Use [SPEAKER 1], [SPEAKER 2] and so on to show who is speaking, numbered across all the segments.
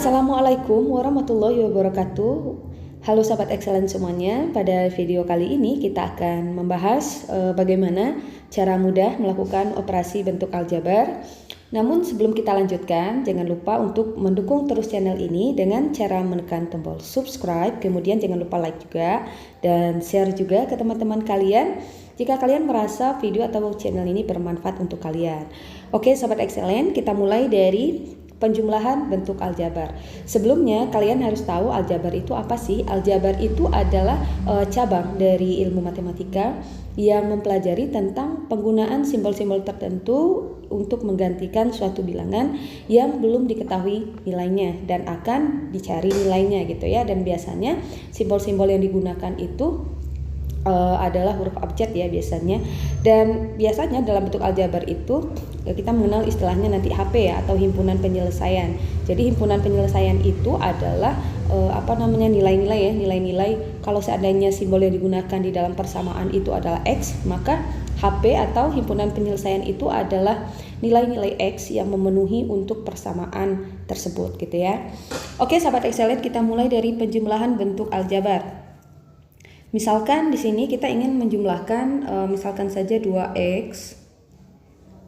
[SPEAKER 1] Assalamualaikum warahmatullahi wabarakatuh. Halo sahabat excellent semuanya. Pada video kali ini kita akan membahas bagaimana cara mudah melakukan operasi bentuk aljabar. Namun sebelum kita lanjutkan, jangan lupa untuk mendukung terus channel ini dengan cara menekan tombol subscribe. Kemudian jangan lupa like juga dan share juga ke teman-teman kalian jika kalian merasa video atau channel ini bermanfaat untuk kalian. Oke sahabat excellent, kita mulai dari penjumlahan bentuk aljabar. Sebelumnya kalian harus tahu aljabar itu apa sih? Aljabar itu adalah cabang dari ilmu matematika yang mempelajari tentang penggunaan simbol-simbol tertentu untuk menggantikan suatu bilangan yang belum diketahui nilainya dan akan dicari nilainya gitu ya. Dan biasanya simbol-simbol yang digunakan itu adalah huruf abjad ya biasanya. Dan biasanya dalam bentuk aljabar itu kita mengenal istilahnya nanti HP ya, atau himpunan penyelesaian. Jadi himpunan penyelesaian itu adalah nilai-nilai ya, nilai-nilai. Kalau seandainya simbol yang digunakan di dalam persamaan itu adalah X, maka HP atau himpunan penyelesaian itu adalah nilai-nilai X yang memenuhi untuk persamaan tersebut gitu ya. Oke sahabat excellent, kita mulai dari penjumlahan bentuk aljabar. Misalkan di sini kita ingin menjumlahkan misalkan saja 2x.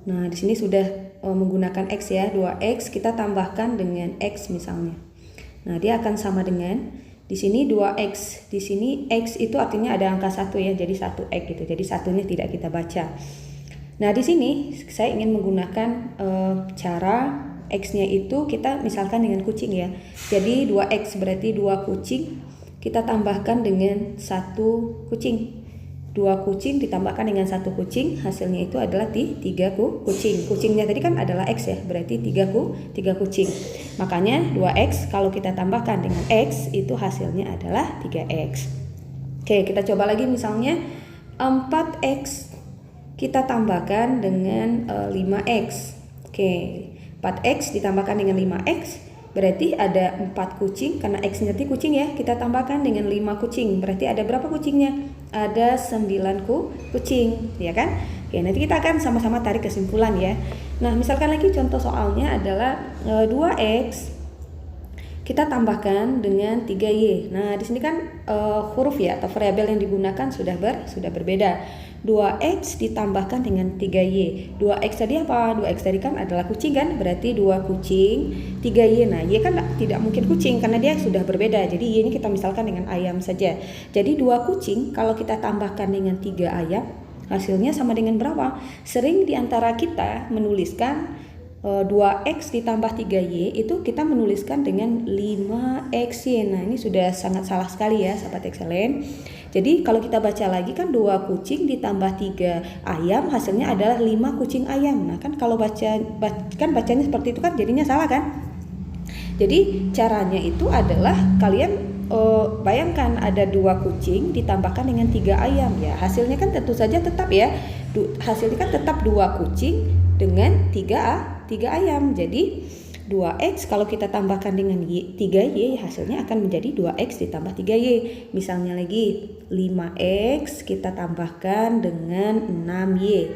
[SPEAKER 1] Nah, di sini sudah menggunakan x ya, 2x kita tambahkan dengan x misalnya. Nah, dia akan sama dengan di sini 2x. Di sini x itu artinya ada angka 1 ya, jadi 1x gitu. Jadi satunya tidak kita baca. Nah, di sini saya ingin menggunakan cara x-nya itu kita misalkan dengan kucing ya. Jadi 2x berarti 2 kucing. Kita tambahkan dengan 1 kucing. 2 kucing ditambahkan dengan 1 kucing, hasilnya itu adalah 3 kucing. Kucingnya tadi kan adalah X ya, berarti 3 kucing. Makanya 2X kalau kita tambahkan dengan X itu hasilnya adalah 3X. Oke, kita coba lagi misalnya 4X kita tambahkan dengan 5X. Oke, 4X ditambahkan dengan 5X berarti ada 4 kucing, karena X-nya tadi kucing ya, kita tambahkan dengan 5 kucing. Berarti ada berapa kucingnya? Ada 9 kucing, ya kan? Oke, nanti kita akan sama-sama tarik kesimpulan ya. Nah, misalkan lagi contoh soalnya adalah 2X kita tambahkan dengan 3Y. Nah, di sini kan huruf ya atau variabel yang digunakan sudah berbeda. 2X ditambahkan dengan 3Y. 2X tadi apa? 2X tadi kan adalah kucing kan? Berarti 2 kucing, 3Y. Nah, Y kan tidak mungkin kucing karena dia sudah berbeda. Jadi Y ini kita misalkan dengan ayam saja. Jadi 2 kucing kalau kita tambahkan dengan 3 ayam, hasilnya sama dengan berapa? Sering diantara kita menuliskan 2X ditambah 3Y itu kita menuliskan dengan 5XY. Nah, ini sudah sangat salah sekali ya sahabat excellent. Jadi kalau kita baca lagi kan 2 kucing ditambah 3 ayam hasilnya adalah 5 kucing ayam. Nah, kan kalau bacanya seperti itu kan jadinya salah kan? Jadi caranya itu adalah kalian bayangkan ada 2 kucing ditambahkan dengan 3 ayam ya. Hasilnya kan tentu saja tetap ya. Hasilnya kan tetap 2 kucing dengan 3 ayam. Jadi 2X kalau kita tambahkan dengan 3Y hasilnya akan menjadi 2X ditambah 3Y. Misalnya lagi 5X kita tambahkan dengan 6Y.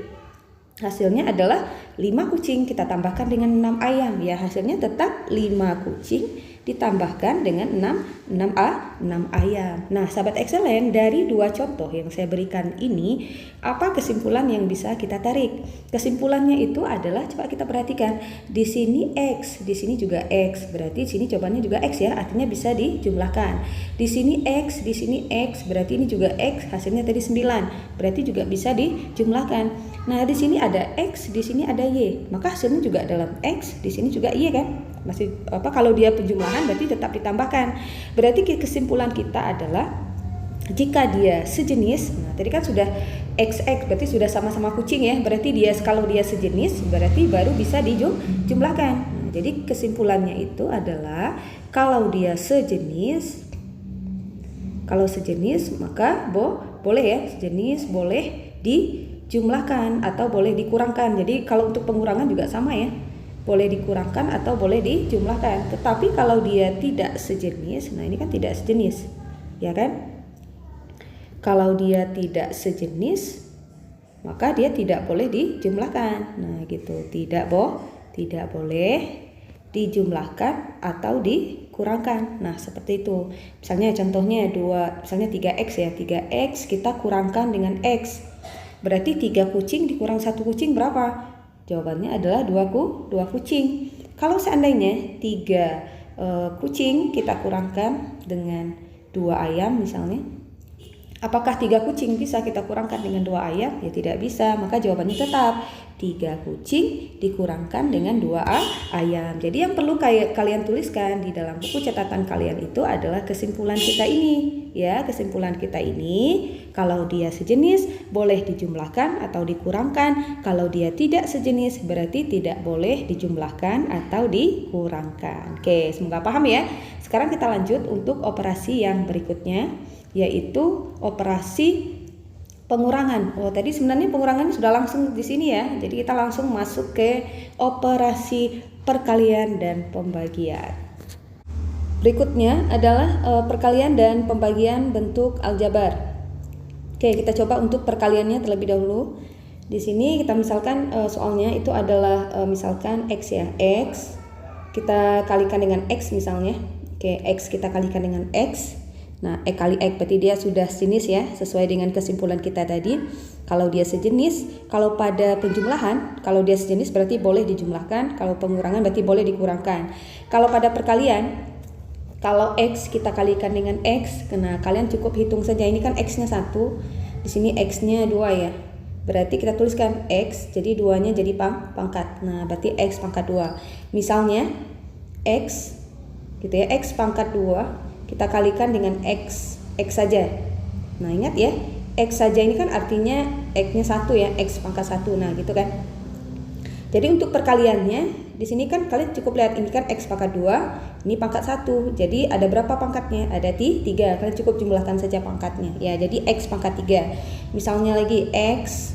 [SPEAKER 1] Hasilnya adalah 5 kucing kita tambahkan dengan 6 ayam ya, hasilnya tetap 5 kucing ditambahkan dengan 6 ayam. Nah sahabat excellent, dari 2 contoh yang saya berikan ini, apa kesimpulan yang bisa kita tarik? Kesimpulannya itu adalah, coba kita perhatikan, di sini X, di sini juga X, berarti di sini jawabannya juga X ya, artinya bisa dijumlahkan. Di sini X, di sini X, berarti ini juga X, hasilnya tadi 9, berarti juga bisa dijumlahkan. Nah di sini ada X, di sini ada Y, maka hasilnya juga dalam X, di sini juga Y kan? Masih kalau dia penjumlahan berarti tetap ditambahkan. Berarti kesimpulan kita adalah jika dia sejenis, nah tadi kan sudah XX berarti sudah sama-sama kucing ya, berarti kalau dia sejenis berarti baru bisa dijumlahkan. Nah, jadi kesimpulannya itu adalah kalau dia sejenis, maka boleh ya, sejenis boleh dijumlahkan atau boleh dikurangkan. Jadi kalau untuk pengurangan juga sama ya, boleh dikurangkan atau boleh dijumlahkan. Tetapi kalau dia tidak sejenis, nah ini kan tidak sejenis, ya kan? Kalau dia tidak sejenis, maka dia tidak boleh dijumlahkan. Nah, gitu. Tidak boleh dijumlahkan atau dikurangkan. Nah, seperti itu. Misalnya contohnya misalnya 3x ya. 3x kita kurangkan dengan x. Berarti 3 kucing dikurang 1 kucing berapa? Jawabannya adalah 2 kucing. Kalau seandainya 3 kucing kita kurangkan dengan 2 ayam misalnya. Apakah 3 kucing bisa kita kurangkan dengan 2 ayam? Ya tidak bisa, maka jawabannya tetap 3 kucing dikurangkan dengan 2 ayam. Jadi yang perlu kalian tuliskan di dalam buku catatan kalian itu adalah kesimpulan kita ini. Ya, kesimpulan kita ini, kalau dia sejenis boleh dijumlahkan atau dikurangkan. Kalau dia tidak sejenis berarti tidak boleh dijumlahkan atau dikurangkan. Oke, semoga paham ya. Sekarang kita lanjut untuk operasi yang berikutnya, yaitu operasi pengurangan. Oh, tadi sebenarnya pengurangan sudah langsung di sini ya. Jadi kita langsung masuk ke operasi perkalian dan pembagian. Berikutnya adalah perkalian dan pembagian bentuk aljabar. Oke, kita coba untuk perkaliannya terlebih dahulu. Di sini kita misalkan soalnya itu adalah misalkan x ya. X kita kalikan dengan x misalnya. Oke, x kita kalikan dengan x. Nah, kali x berarti dia sudah sejenis ya, sesuai dengan kesimpulan kita tadi. Kalau dia sejenis, kalau pada penjumlahan, kalau dia sejenis berarti boleh dijumlahkan, kalau pengurangan berarti boleh dikurangkan. Kalau pada perkalian, kalau x kita kalikan dengan x, nah kalian cukup hitung saja, ini kan x-nya 1, di sini x-nya 2 ya. Berarti kita tuliskan x, jadi 2-nya jadi pangkat. Nah, berarti x pangkat 2. Misalnya x gitu ya, x pangkat 2 kita kalikan dengan x saja. Nah, ingat ya, x saja ini kan artinya x-nya 1 ya, x pangkat 1. Nah, gitu kan. Jadi untuk perkaliannya di sini kan kalian cukup lihat, ini kan x pangkat 2, ini pangkat 1. Jadi ada berapa pangkatnya? Ada 3. Kalian cukup jumlahkan saja pangkatnya. Ya, jadi x pangkat 3. Misalnya lagi x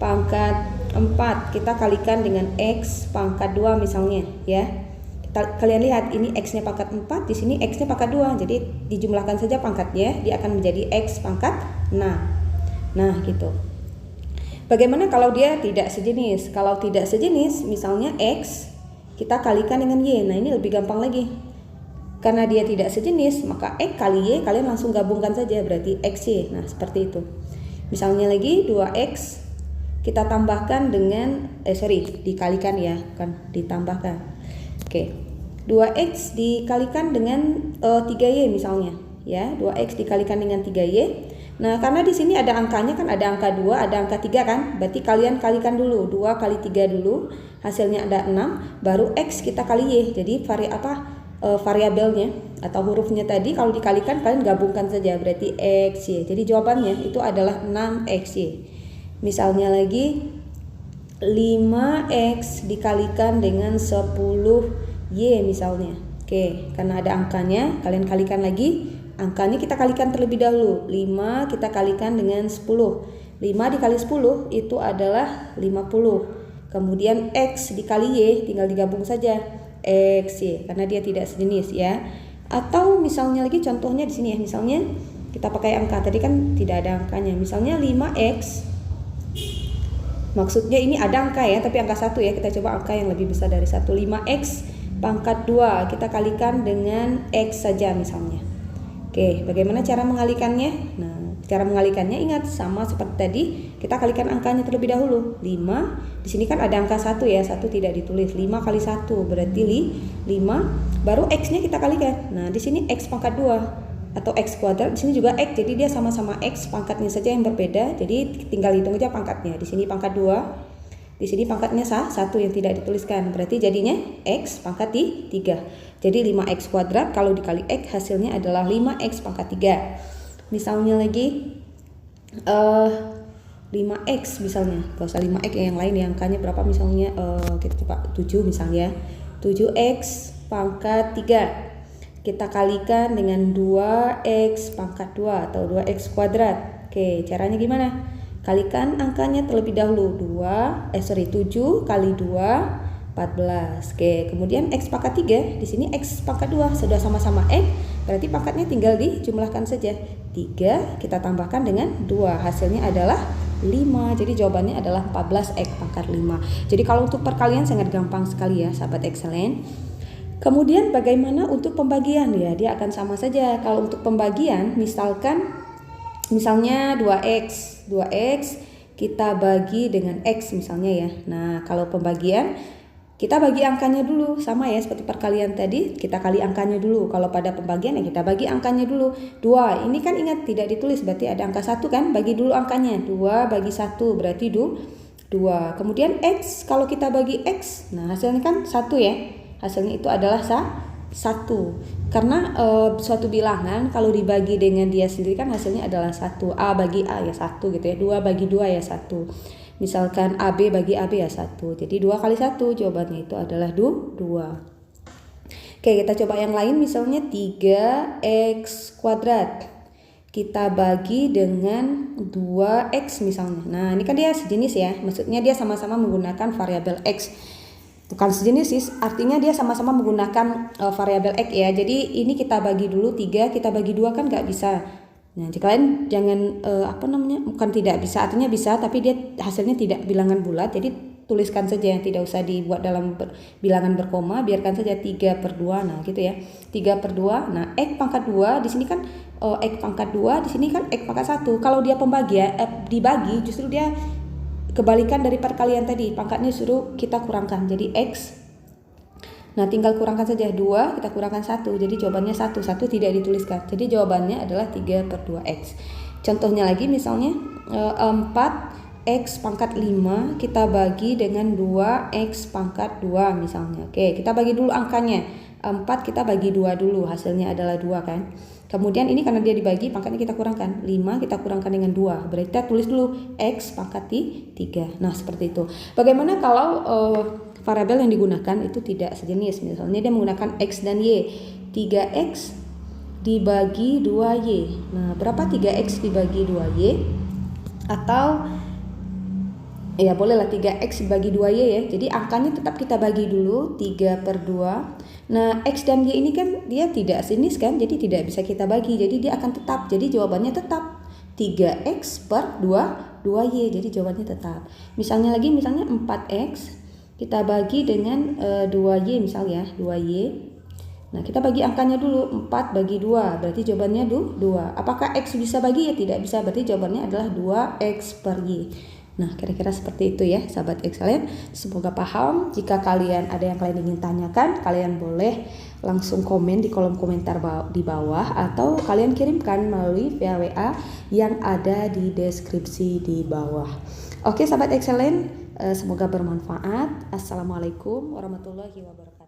[SPEAKER 1] pangkat 4 kita kalikan dengan x pangkat 2 misalnya ya. Kalian lihat ini x-nya pangkat 4, di sini x-nya pangkat 2. Jadi dijumlahkan saja pangkatnya, dia akan menjadi x pangkat 6. Nah, gitu. Bagaimana kalau dia tidak sejenis? Kalau tidak sejenis, misalnya x kita kalikan dengan y. Nah, ini lebih gampang lagi. Karena dia tidak sejenis, maka x kali y kalian langsung gabungkan saja, berarti xy. Nah, seperti itu. Misalnya lagi 2x kita tambahkan dengan dikalikan ya, kan ditambahkan. Oke, 2x dikalikan dengan 3y misalnya ya, 2x dikalikan dengan 3y. Nah, karena di sini ada angkanya kan, ada angka 2, ada angka 3 kan, berarti kalian kalikan dulu, 2 kali 3 dulu, hasilnya ada 6, baru x kita kali y. Jadi variabelnya atau hurufnya tadi kalau dikalikan kalian gabungkan saja, berarti xy. Jadi jawabannya itu adalah 6xy. Misalnya lagi 5x dikalikan dengan 10y misalnya. Oke, karena ada angkanya, kalian kalikan lagi. Angkanya kita kalikan terlebih dahulu. 5 kita kalikan dengan 10. 5 dikali 10 itu adalah 50. Kemudian x dikali y tinggal digabung saja, xy, karena dia tidak sejenis ya. Atau misalnya lagi contohnya di sini ya. Misalnya kita pakai angka, tadi kan tidak ada angkanya. Misalnya 5x, maksudnya ini ada angka ya, tapi angka 1 ya. Kita coba angka yang lebih besar dari 1. 5x pangkat 2 kita kalikan dengan x saja misalnya. Oke, bagaimana cara mengalikannya? Nah, cara mengalikannya ingat sama seperti tadi, kita kalikan angkanya terlebih dahulu. 5, di sini kan ada angka 1 ya, 1 tidak ditulis. 5 kali 1 berarti 5, baru x-nya kita kalikan. Nah, di sini x pangkat 2 atau x kuadrat, di sini juga x, jadi dia sama-sama x, pangkatnya saja yang berbeda. Jadi tinggal hitung aja pangkatnya. Di sini pangkat 2, di sini pangkatnya 1 yang tidak dituliskan. Berarti jadinya x pangkat 3. Jadi 5x kuadrat kalau dikali x hasilnya adalah 5x pangkat 3. Misalnya lagi 5x misalnya, gak usah 5x yang lain ya, angkanya berapa misalnya, kita coba 7 misalnya. 7x pangkat 3 kita kalikan dengan 2x pangkat 2 atau 2x kuadrat. Oke, caranya gimana? Kalikan angkanya terlebih dahulu. 7 kali 2 14. Oke, kemudian x pangkat 3, di sini x pangkat 2 sudah sama-sama x, berarti pangkatnya tinggal dijumlahkan saja. 3 kita tambahkan dengan 2, hasilnya adalah 5. Jadi jawabannya adalah 14x pangkat 5. Jadi kalau untuk perkalian sangat gampang sekali ya, sahabat excellent. Kemudian bagaimana untuk pembagian? Ya, dia akan sama saja. Kalau untuk pembagian, misalnya 2x kita bagi dengan x misalnya ya. Nah, kalau pembagian kita bagi angkanya dulu, sama ya seperti perkalian tadi, kita kali angkanya dulu. Kalau pada pembagian ya kita bagi angkanya dulu. 2, ini kan ingat tidak ditulis, berarti ada angka 1 kan, bagi dulu angkanya. 2 bagi 1 berarti 2. Kemudian x, kalau kita bagi x, nah hasilnya kan 1 ya. Hasilnya itu adalah 1. Karena suatu bilangan kalau dibagi dengan dia sendiri kan hasilnya adalah 1. A bagi A ya 1 gitu ya. 2 bagi 2 ya 1. Misalkan AB bagi AB ya 1. Jadi 2 kali 1 jawabannya itu adalah 2. Oke, kita coba yang lain, misalnya 3x kuadrat. Kita bagi dengan 2x misalnya. Nah, ini kan dia sejenis ya. Maksudnya dia sama-sama menggunakan variabel x. Bukan sejenis sih, artinya dia sama-sama menggunakan variabel x ya. Jadi ini kita bagi dulu 3, kita bagi 2 kan nggak bisa. Nah, jika kalian jangan bukan tidak bisa, artinya bisa, tapi dia hasilnya tidak bilangan bulat. Jadi tuliskan saja, yang tidak usah dibuat dalam bilangan berkoma, biarkan saja 3/2. Nah, gitu ya. 3/2. Nah, x pangkat 2 di sini kan x pangkat 2, di sini kan x pangkat 1. Kalau dia dibagi, justru dia kebalikan dari perkalian tadi, pangkatnya suruh kita kurangkan, jadi x. Nah, tinggal kurangkan saja 2, kita kurangkan 1, jadi jawabannya 1 tidak dituliskan, jadi jawabannya adalah 3/2x. Contohnya lagi, misalnya 4x pangkat 5 kita bagi dengan 2x pangkat 2 misalnya. Oke, kita bagi dulu angkanya, 4 kita bagi 2 dulu, hasilnya adalah 2 kan. Kemudian ini karena dia dibagi, pangkatnya kita kurangkan, 5 kita kurangkan dengan 2, berarti kita tulis dulu x pangkat 3. Nah, seperti itu. Bagaimana kalau variabel yang digunakan itu tidak sejenis? Misalnya dia menggunakan x dan y. 3x dibagi 2y. Nah, berapa 3x dibagi 2y? Atau ya bolehlah 3x dibagi 2y ya. Jadi angkanya tetap kita bagi dulu 3/2. Nah, x dan y ini kan dia tidak sejenis kan, jadi tidak bisa kita bagi. Jadi dia akan tetap. Jadi jawabannya tetap 3x/2y. Jadi jawabannya tetap. Misalnya 4x kita bagi dengan 2y misalnya, 2y. Nah, kita bagi angkanya dulu, 4 bagi 2, berarti jawabannya 2. Apakah x bisa bagi? Ya tidak bisa, berarti jawabannya adalah 2x/y. Nah, kira-kira seperti itu ya, sahabat excellent. Semoga paham. Jika kalian ada yang kalian ingin tanyakan, kalian boleh langsung komen di kolom komentar di bawah, atau kalian kirimkan melalui via WA yang ada di deskripsi di bawah. Oke, sahabat excellent, semoga bermanfaat. Assalamualaikum warahmatullahi wabarakatuh.